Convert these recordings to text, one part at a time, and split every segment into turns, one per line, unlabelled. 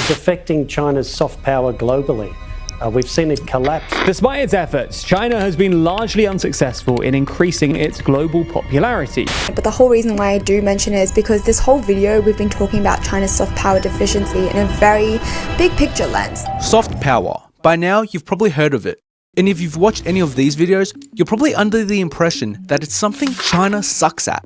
It's affecting China's soft power globally. We've seen it collapse.
Despite its efforts, China has been largely unsuccessful in increasing its global popularity.
But the whole reason why I do mention it is because this whole video we've been talking about China's soft power deficiency in a very big picture lens.
Soft power. By now, you've probably heard of it. And if you've watched any of these videos, you're probably under the impression that it's something China sucks at.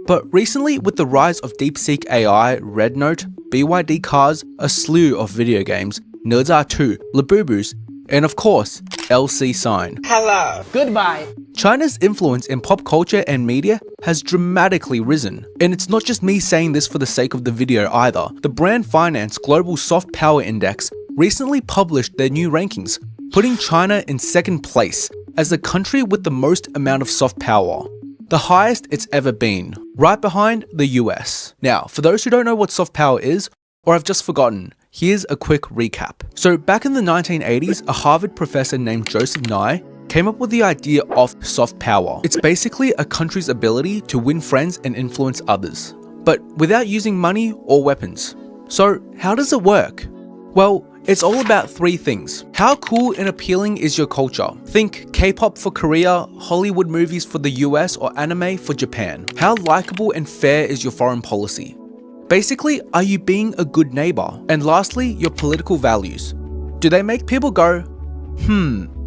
But recently, with the rise of DeepSeek AI, Red Note, BYD cars, a slew of video games, NEEWER 2, Labubus, and of course, LC Sign.
Hello. Goodbye.
China's influence in pop culture and media has dramatically risen. And it's not just me saying this for the sake of the video either. The Brand Finance Global Soft Power Index recently published their new rankings, putting China in second place as the country with the most amount of soft power. The highest it's ever been, right behind the US. Now, for those who don't know what soft power is, or have just forgotten, here's a quick recap. So back in the 1980s, a Harvard professor named Joseph Nye came up with the idea of soft power. It's basically a country's ability to win friends and influence others, but without using money or weapons. So how does it work? Well, it's all about three things. How cool and appealing is your culture? Think K-pop for Korea, Hollywood movies for the US, or anime for Japan. How likable and fair is your foreign policy? Basically, are you being a good neighbor? And lastly, your political values. Do they make people go,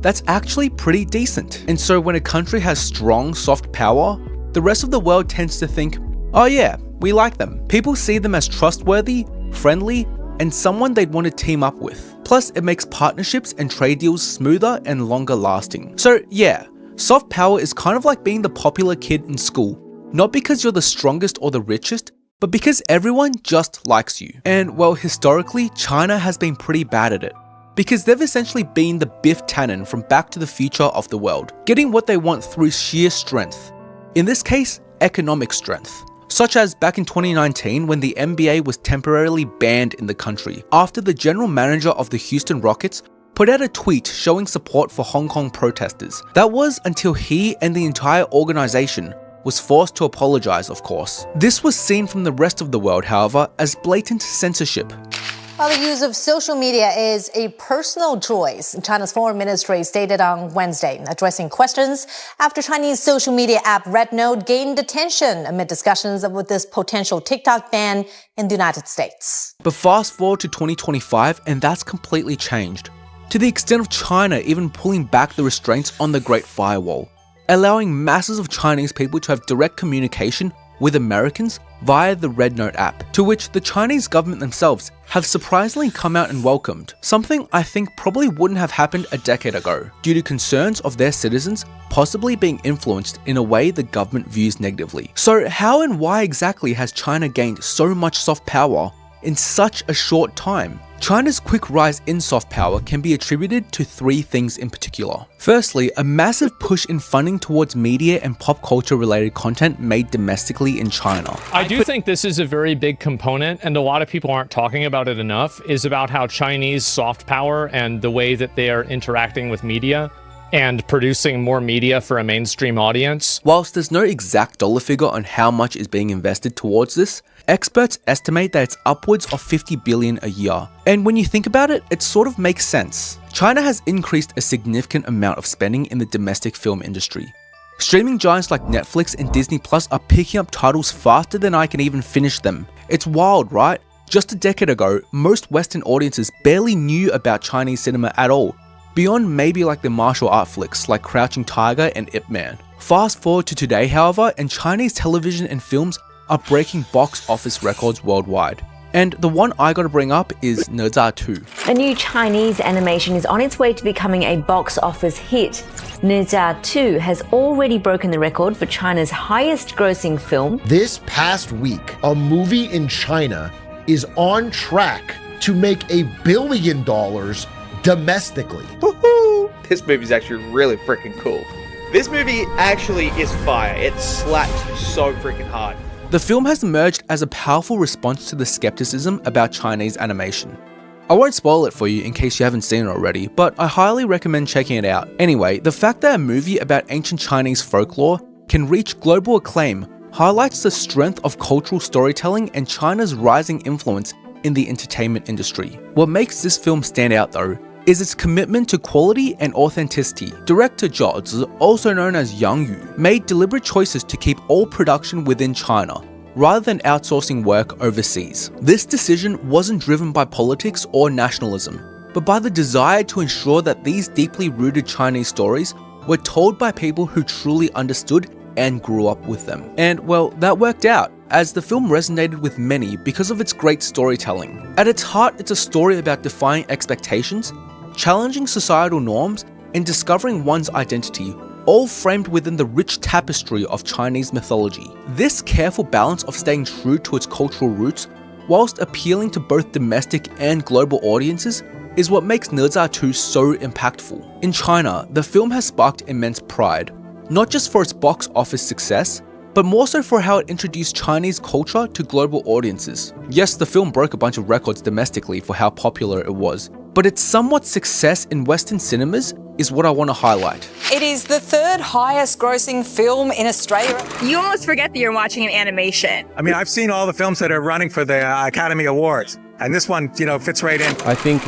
that's actually pretty decent? And so when a country has strong soft power, the rest of the world tends to think, oh yeah, we like them. People see them as trustworthy, friendly, and someone they'd want to team up with. Plus, it makes partnerships and trade deals smoother and longer lasting. So yeah, soft power is kind of like being the popular kid in school. Not because you're the strongest or the richest, but because everyone just likes you. And well, historically, China has been pretty bad at it, because they've essentially been the Biff Tannen from Back to the Future of the world, getting what they want through sheer strength. In this case, economic strength. Such as back in 2019 when the NBA was temporarily banned in the country after the general manager of the Houston Rockets put out a tweet showing support for Hong Kong protesters. That was until he and the entire organization was forced to apologize, of course. This was seen from the rest of the world, however, as blatant censorship.
While the use of social media is a personal choice, China's foreign ministry stated on Wednesday, addressing questions after Chinese social media app Red Note gained attention amid discussions with this potential TikTok ban in the United States.
But fast forward to 2025 and that's completely changed, to the extent of China even pulling back the restraints on the Great Firewall, allowing masses of Chinese people to have direct communication with Americans via the Red Note app, to which the Chinese government themselves have surprisingly come out and welcomed, something I think probably wouldn't have happened a decade ago, due to concerns of their citizens possibly being influenced in a way the government views negatively. So how and why exactly has China gained so much soft power in such a short time? China's quick rise in soft power can be attributed to three things in particular. Firstly, a massive push in funding towards media and pop culture related content made domestically in China.
I do think this is a very big component, and a lot of people aren't talking about it enough, is about how Chinese soft power and the way that they are interacting with media and producing more media for a mainstream audience.
Whilst there's no exact dollar figure on how much is being invested towards this, experts estimate that it's upwards of 50 billion a year. And when you think about it, it sort of makes sense. China has increased a significant amount of spending in the domestic film industry. Streaming giants like Netflix and Disney Plus are picking up titles faster than I can even finish them. It's wild, right? Just a decade ago, most Western audiences barely knew about Chinese cinema at all, beyond maybe like the martial art flicks like Crouching Tiger and Ip Man. Fast forward to today, however, and Chinese television and films are breaking box office records worldwide. And the one I gotta bring up is NEEWER 2.
A new Chinese animation is on its way to becoming a box office hit. NEEWER 2 has already broken the record for China's highest grossing film.
This past week, a movie in China is on track to make $1 billion domestically.
Woohoo! This movie's actually really freaking cool. This movie actually is fire. It slaps so freaking hard.
The film has emerged as a powerful response to the skepticism about Chinese animation. I won't spoil it for you in case you haven't seen it already, but I highly recommend checking it out. Anyway, the fact that a movie about ancient Chinese folklore can reach global acclaim highlights the strength of cultural storytelling and China's rising influence in the entertainment industry. What makes this film stand out though is its commitment to quality and authenticity. Director Zhao Zi, also known as Yang Yu, made deliberate choices to keep all production within China, rather than outsourcing work overseas. This decision wasn't driven by politics or nationalism, but by the desire to ensure that these deeply rooted Chinese stories were told by people who truly understood and grew up with them. And well, that worked out, as the film resonated with many because of its great storytelling. At its heart, it's a story about defying expectations, challenging societal norms, and discovering one's identity, all framed within the rich tapestry of Chinese mythology. This careful balance of staying true to its cultural roots, whilst appealing to both domestic and global audiences, is what makes NEEWER 2 so impactful. In China, the film has sparked immense pride, not just for its box office success, but more so for how it introduced Chinese culture to global audiences. Yes, the film broke a bunch of records domestically for how popular it was, but its somewhat success in Western cinemas is what I want to highlight.
It is the third highest grossing film in Australia.
You almost forget that you're watching an animation.
I mean, I've seen all the films that are running for the Academy Awards, and this one, fits right in.
I think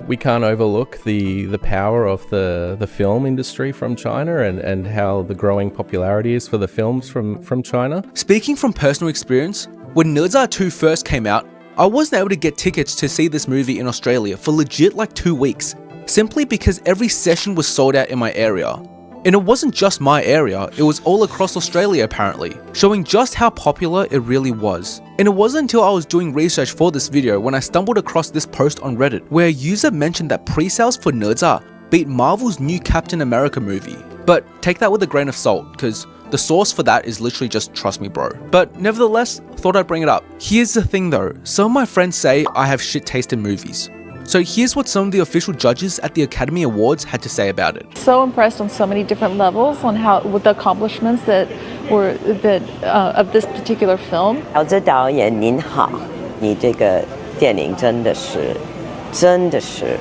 we can't overlook the power of the film industry from China and how the growing popularity is for the films from China.
Speaking from personal experience, when NEEWER 2 first came out, I wasn't able to get tickets to see this movie in Australia for legit like 2 weeks, simply because every session was sold out in my area. And it wasn't just my area, it was all across Australia apparently, showing just how popular it really was. And it wasn't until I was doing research for this video when I stumbled across this post on Reddit, where a user mentioned that pre-sales for NEEWER beat Marvel's new Captain America movie. But take that with a grain of salt, because the source for that is literally just trust me bro. But nevertheless, thought I'd bring it up. Here's the thing though, some of my friends say I have shit taste in movies. So here's what some of the official judges at the Academy Awards had to say about it.
So impressed on so many different levels on with the accomplishments that of this particular film.
这导演您好，你这个电影真的是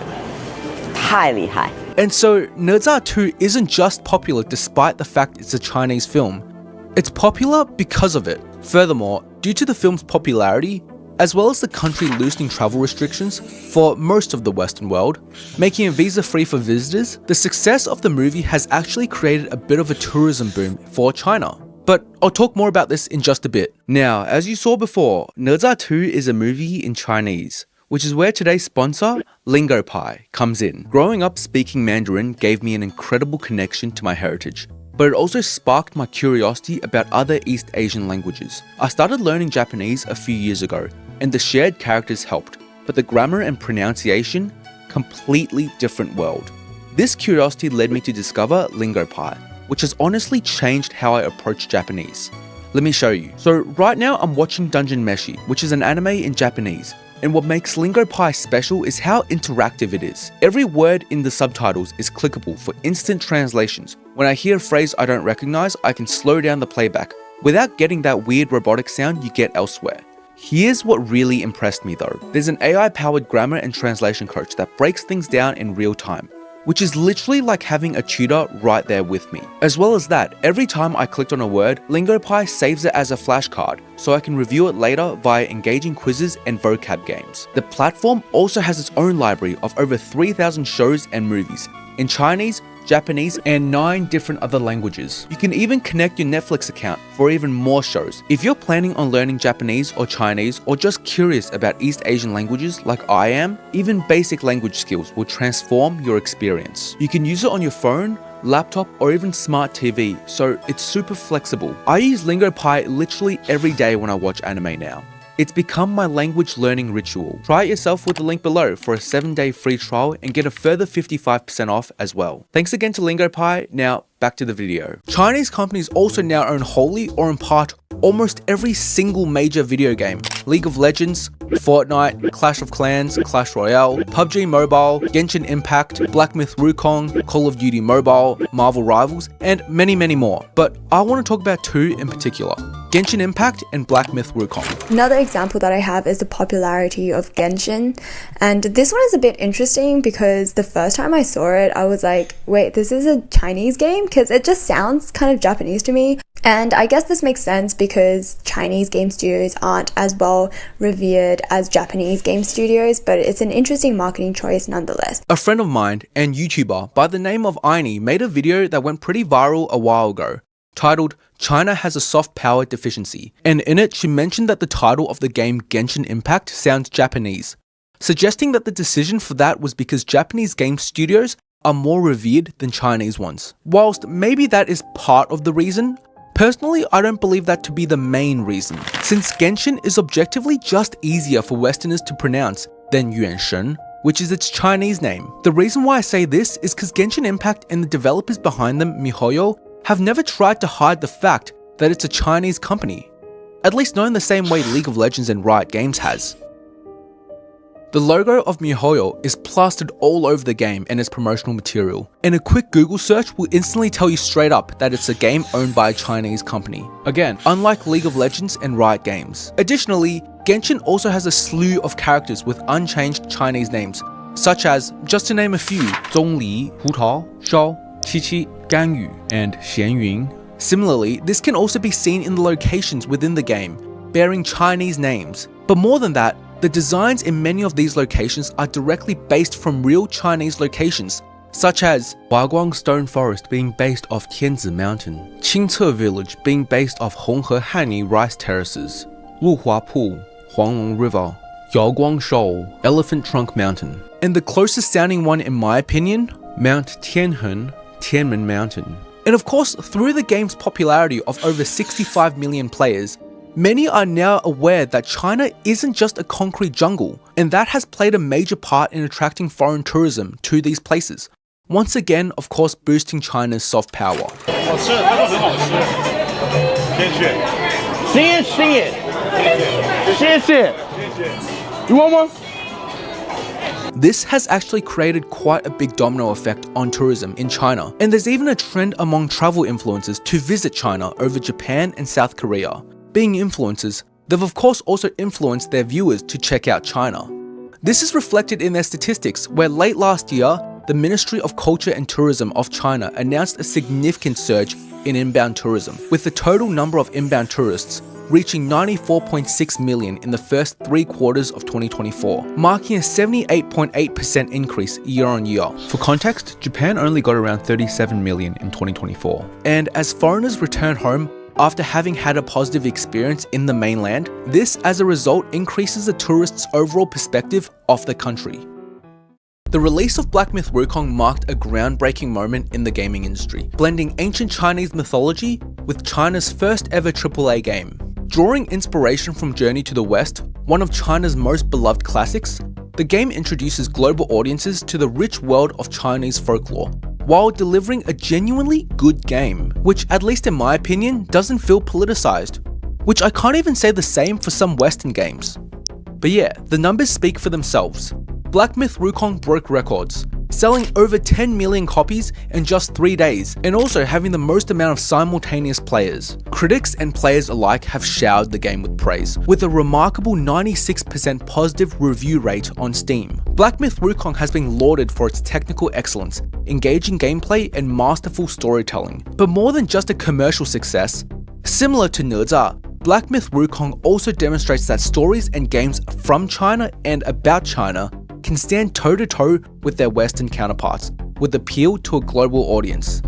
太厉害。
And so, NEEWER 2 isn't just popular despite the fact it's a Chinese film. It's popular because of it. Furthermore, due to the film's popularity, as well as the country loosening travel restrictions for most of the Western world, making it visa-free for visitors, the success of the movie has actually created a bit of a tourism boom for China. But I'll talk more about this in just a bit. Now, as you saw before, NEEWER 2 is a movie in Chinese, which is where today's sponsor, Lingopie, comes in. Growing up speaking Mandarin gave me an incredible connection to my heritage, but it also sparked my curiosity about other East Asian languages. I started learning Japanese a few years ago, and the shared characters helped, but the grammar and pronunciation, completely different world. This curiosity led me to discover Lingopie, which has honestly changed how I approach Japanese. Let me show you. So right now I'm watching Dungeon Meshi, which is an anime in Japanese. And what makes Lingopie special is how interactive it is. Every word in the subtitles is clickable for instant translations. When I hear a phrase I don't recognize, I can slow down the playback without getting that weird robotic sound you get elsewhere. Here's what really impressed me though. There's an AI-powered grammar and translation coach that breaks things down in real time, which is literally like having a tutor right there with me. As well as that, every time I clicked on a word, Lingopie saves it as a flashcard, so I can review it later via engaging quizzes and vocab games. The platform also has its own library of over 3,000 shows and movies, in Chinese, Japanese, and 9 different other languages. You can even connect your Netflix account for even more shows. If you're planning on learning Japanese or Chinese, or just curious about East Asian languages like I am, even basic language skills will transform your experience. You can use it on your phone, laptop, or even smart TV, so it's super flexible. I use Lingopie literally every day when I watch anime now. It's become my language learning ritual. Try it yourself with the link below for a 7-day free trial and get a further 55% off as well. Thanks again to Lingopie. Now, back to the video. Chinese companies also now own wholly or in part almost every single major video game. League of Legends, Fortnite, Clash of Clans, Clash Royale, PUBG Mobile, Genshin Impact, Black Myth Wukong, Call of Duty Mobile, Marvel Rivals, and many more. But I want to talk about 2 in particular. Genshin Impact and Black Myth Wukong.
Another example that I have is the popularity of Genshin, and this one is a bit interesting because the first time I saw it, I was like, wait, this is a Chinese game? Because it just sounds kind of Japanese to me. And I guess this makes sense because Chinese game studios aren't as well revered as Japanese game studios, but it's an interesting marketing choice nonetheless.
A friend of mine and YouTuber by the name of Aini made a video that went pretty viral a while ago, titled China has a soft power deficiency, and in it she mentioned that the title of the game Genshin Impact sounds Japanese, suggesting that the decision for that was because Japanese game studios are more revered than Chinese ones. Whilst maybe that is part of the reason, personally I don't believe that to be the main reason, since Genshin is objectively just easier for Westerners to pronounce than Yuanshen, which is its Chinese name. The reason why I say this is because Genshin Impact and the developers behind them, MiHoYo, have never tried to hide the fact that it's a Chinese company, at least not in the same way League of Legends and Riot Games has. The logo of MiHoYo is plastered all over the game and its promotional material, and a quick Google search will instantly tell you straight up that it's a game owned by a Chinese company. Again, unlike League of Legends and Riot Games. Additionally, Genshin also has a slew of characters with unchanged Chinese names, such as, just to name a few, Zhongli, Hu Tao, Shao, Qiqi, Gangyu, and Xianyun. Similarly, this can also be seen in the locations within the game, bearing Chinese names. But more than that, the designs in many of these locations are directly based from real Chinese locations, such as Huaguang Stone Forest being based off Tianzi Mountain, Qingce Village being based off Honghe Hanyi Rice Terraces, Luhua Pool, Huanglong River, Yaoguang Shoal, Elephant Trunk Mountain, and the closest sounding one in my opinion, Mount Tianhen, Tianmen Mountain. And of course, through the game's popularity of over 65 million players, many are now aware that China isn't just a concrete jungle, and that has played a major part in attracting foreign tourism to these places. Once again, of course, boosting China's soft power.
You want one?
This has actually created quite a big domino effect on tourism in China, and there's even a trend among travel influencers to visit China over Japan and South Korea. Being influencers, they've of course also influenced their viewers to check out China. This is reflected in their statistics, where late last year, the Ministry of Culture and Tourism of China announced a significant surge in inbound tourism, with the total number of inbound tourists reaching 94.6 million in the first 3 quarters of 2024, marking a 78.8% increase year on year. For context, Japan only got around 37 million in 2024. And as foreigners return home after having had a positive experience in the mainland, this as a result increases the tourists' overall perspective of the country. The release of Black Myth Wukong marked a groundbreaking moment in the gaming industry, blending ancient Chinese mythology with China's first ever AAA game. Drawing inspiration from Journey to the West, one of China's most beloved classics, the game introduces global audiences to the rich world of Chinese folklore, while delivering a genuinely good game, which at least in my opinion doesn't feel politicized, which I can't even say the same for some Western games. But yeah, the numbers speak for themselves. Black Myth Wukong broke records, selling over 10 million copies in just 3 days, and also having the most amount of simultaneous players. Critics and players alike have showered the game with praise, with a remarkable 96% positive review rate on Steam. Black Myth Wukong has been lauded for its technical excellence, engaging gameplay, and masterful storytelling. But more than just a commercial success, similar to NEEWER, Black Myth Wukong also demonstrates that stories and games from China and about China can stand toe-to-toe with their Western counterparts, with appeal to a global audience.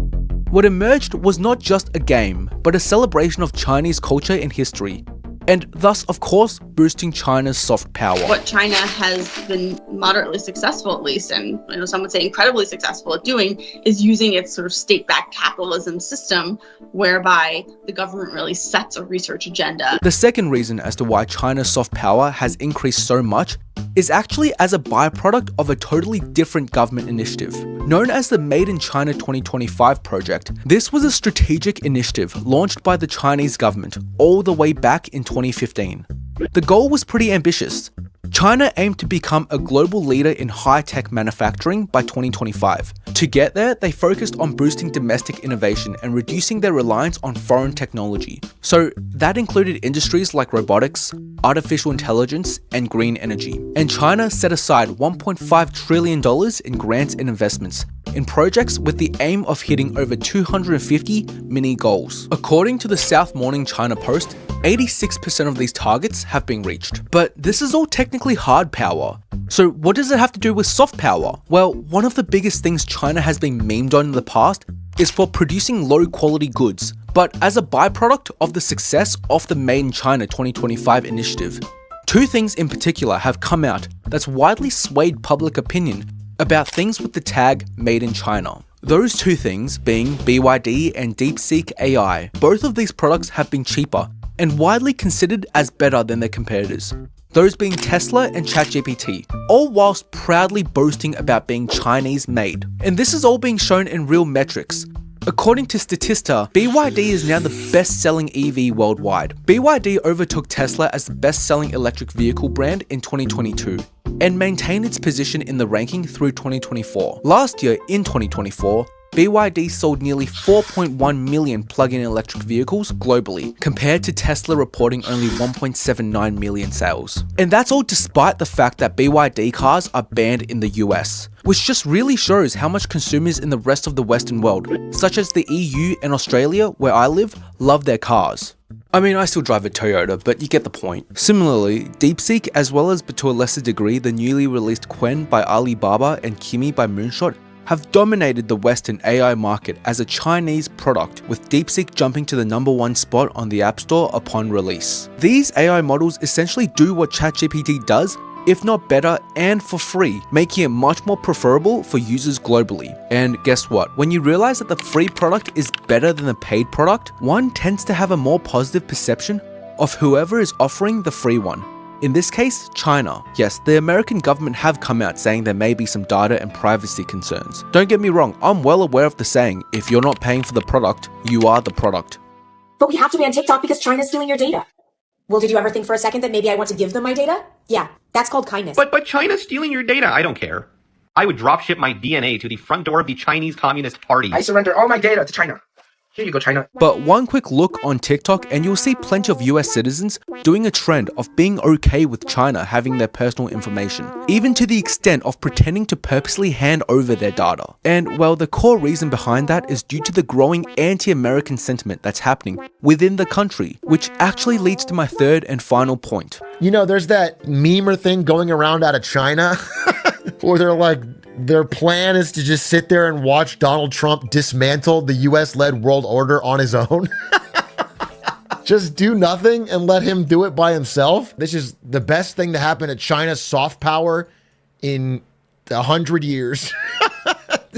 What emerged was not just a game, but a celebration of Chinese culture and history, and thus, of course, boosting China's soft power.
What China has been moderately successful, at least, and some would say incredibly successful at doing, is using its sort of state-backed capitalism system, whereby the government really sets a research agenda.
The second reason as to why China's soft power has increased so much is actually as a byproduct of a totally different government initiative. Known as the Made in China 2025 project, this was a strategic initiative launched by the Chinese government all the way back in 2015. The goal was pretty ambitious. China aimed to become a global leader in high-tech manufacturing by 2025. To get there, they focused on boosting domestic innovation and reducing their reliance on foreign technology. So that included industries like robotics, artificial intelligence, and green energy. And China set aside $1.5 trillion in grants and investments in projects with the aim of hitting over 250 mini goals. According to the South Morning China Post, 86% of these targets have been reached. But this is all technically hard power. So what does it have to do with soft power? Well, one of the biggest things China has been memed on in the past is for producing low quality goods. But as a byproduct of the success of the Made in China 2025 initiative, two things in particular have come out that's widely swayed public opinion about things with the tag Made in China. Those two things being BYD and DeepSeek AI. Both of these products have been cheaper and widely considered as better than their competitors. Those being Tesla and ChatGPT, all whilst proudly boasting about being Chinese made. And this is all being shown in real metrics. According to Statista, BYD is now the best-selling EV worldwide. BYD overtook Tesla as the best-selling electric vehicle brand in 2022 and maintained its position in the ranking through 2024. Last year, in 2024, BYD sold nearly 4.1 million plug-in electric vehicles globally, compared to Tesla reporting only 1.79 million sales. And that's all despite the fact that BYD cars are banned in the US, which just really shows how much consumers in the rest of the Western world, such as the EU and Australia, where I live, love their cars. I mean, I still drive a Toyota, but you get the point. Similarly, DeepSeek, as well as, but to a lesser degree, the newly released Quen by Alibaba and Kimi by Moonshot, have dominated the Western AI market as a Chinese product, with DeepSeek jumping to the #1 spot on the App Store upon release. These AI models essentially do what ChatGPT does, if not better, and for free, making it much more preferable for users globally. And guess what? When you realize that the free product is better than the paid product, one tends to have a more positive perception of whoever is offering the free one. In this case, China. Yes, the American government have come out saying there may be some data and privacy concerns. Don't get me wrong, I'm well aware of the saying, if you're not paying for the product, you are the product.
But we have to ban TikTok because China's stealing your data. Well, did you ever think for a second that maybe I want to give them my data? Yeah, that's called kindness.
But China's stealing your data. I don't care. I would dropship my DNA to the front door of the Chinese Communist Party.
I surrender all my data to China. Here you go, China.
But one quick look on TikTok and you'll see plenty of US citizens doing a trend of being okay with China having their personal information, even to the extent of pretending to purposely hand over their data. And well, the core reason behind that is due to the growing anti-American sentiment that's happening within the country, which actually leads to my third and final point.
You know, there's that memer thing going around out of China where they're like, their plan is to just sit there and watch Donald Trump dismantle the US-led world order on his own. Just do nothing and let him do it by himself. This is the best thing to happen to China's soft power in 100 years.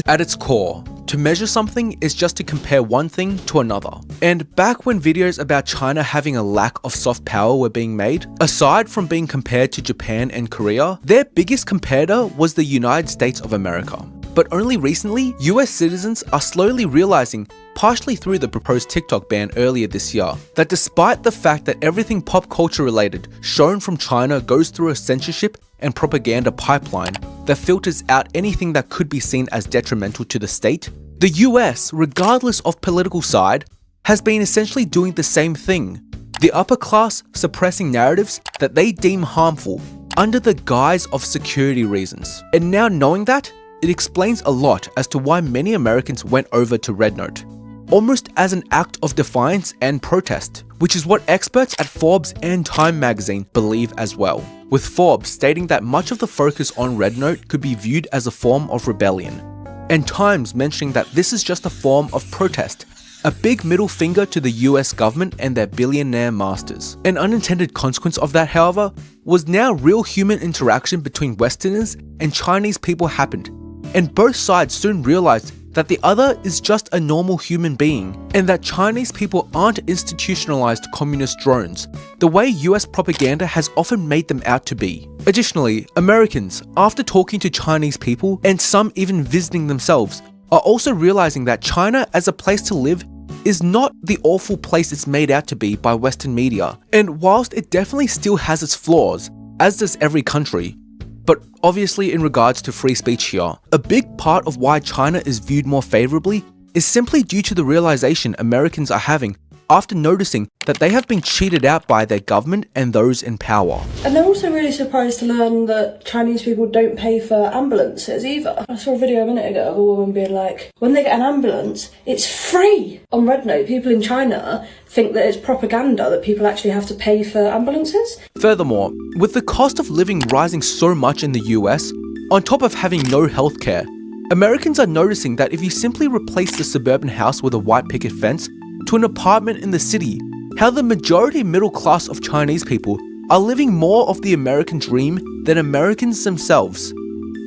At its core, to measure something is just to compare one thing to another. And back when videos about China having a lack of soft power were being made, aside from being compared to Japan and Korea, their biggest competitor was the United States of America. But only recently, US citizens are slowly realizing, partially through the proposed TikTok ban earlier this year, that despite the fact that everything pop culture related shown from China goes through a censorship and propaganda pipeline that filters out anything that could be seen as detrimental to the state, the US, regardless of political side, has been essentially doing the same thing. The upper class suppressing narratives that they deem harmful under the guise of security reasons. And now knowing that, it explains a lot as to why many Americans went over to Red Note, almost as an act of defiance and protest, which is what experts at Forbes and Time magazine believe as well, with Forbes stating that much of the focus on Red Note could be viewed as a form of rebellion, and Times mentioning that this is just a form of protest, a big middle finger to the US government and their billionaire masters. An unintended consequence of that, however, was now real human interaction between Westerners and Chinese people happened, and both sides soon realized that the other is just a normal human being, and that Chinese people aren't institutionalized communist drones, the way US propaganda has often made them out to be. Additionally, Americans, after talking to Chinese people, and some even visiting themselves, are also realizing that China as a place to live is not the awful place it's made out to be by Western media. And whilst it definitely still has its flaws, as does every country, But obviously in regards to free speech here, a big part of why China is viewed more favorably is simply due to the realization Americans are having after noticing that they have been cheated out by their government and those in power.
And they're also really surprised to learn that Chinese people don't pay for ambulances either. I saw a video a minute ago of a woman being like, when they get an ambulance, it's free! On Red Note, people in China think that it's propaganda that people actually have to pay for ambulances.
Furthermore, with the cost of living rising so much in the US, on top of having no healthcare, Americans are noticing that if you simply replace the suburban house with a white picket fence to an apartment in the city, how the majority middle class of Chinese people are living more of the American dream than Americans themselves.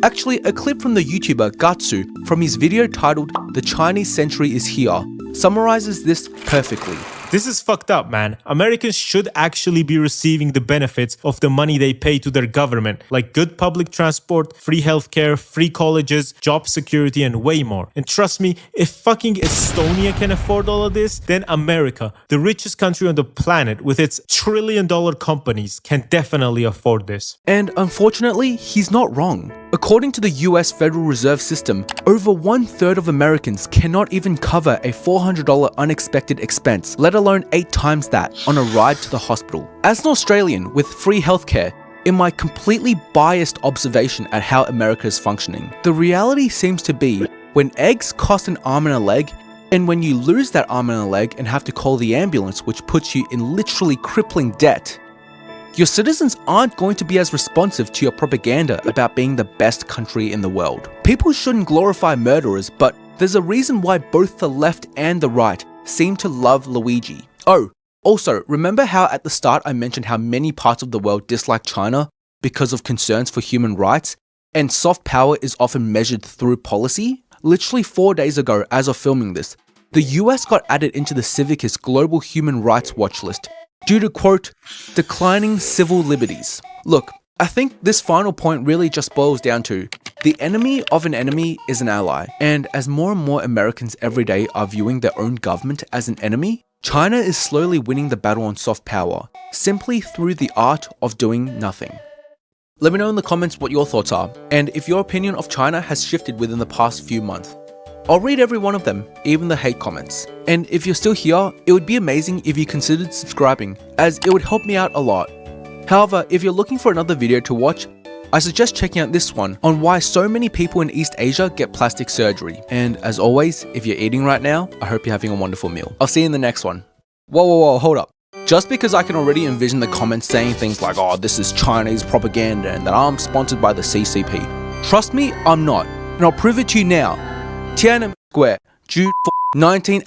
Actually, a clip from the YouTuber Gatsu from his video titled "The Chinese Century is Here" summarizes this perfectly.
This is fucked up, man. Americans should actually be receiving the benefits of the money they pay to their government, like good public transport, free healthcare, free colleges, job security, and way more. And trust me, if fucking Estonia can afford all of this, then America, the richest country on the planet with its trillion-dollar companies, can definitely afford this.
And unfortunately, he's not wrong. According to the US Federal Reserve System, over 1/3 of Americans cannot even cover a $400 unexpected expense, let alone 8 times that, on a ride to the hospital. As an Australian with free healthcare, in my completely biased observation at how America is functioning, the reality seems to be when eggs cost an arm and a leg, and when you lose that arm and a leg and have to call the ambulance, which puts you in literally crippling debt, your citizens aren't going to be as responsive to your propaganda about being the best country in the world. People shouldn't glorify murderers, but there's a reason why both the left and the right seem to love Luigi. Oh, also, remember how at the start I mentioned how many parts of the world dislike China because of concerns for human rights, and soft power is often measured through policy? Literally 4 days ago, as of filming this, the US got added into the Civicus Global Human Rights Watch list due to, quote, declining civil liberties. Look, I think this final point really just boils down to the enemy of an enemy is an ally, and as more and more Americans every day are viewing their own government as an enemy, China is slowly winning the battle on soft power, simply through the art of doing nothing. Let me know in the comments what your thoughts are, and if your opinion of China has shifted within the past few months. I'll read every one of them, even the hate comments. And if you're still here, it would be amazing if you considered subscribing, as it would help me out a lot. However, if you're looking for another video to watch, I suggest checking out this one on why so many people in East Asia get plastic surgery. And as always, if you're eating right now, I hope you're having a wonderful meal. I'll see you in the next one. Whoa, hold up. Just because I can already envision the comments saying things like, oh, this is Chinese propaganda and that I'm sponsored by the CCP. Trust me, I'm not. And I'll prove it to you now. Tiananmen Square, June 4, 1980.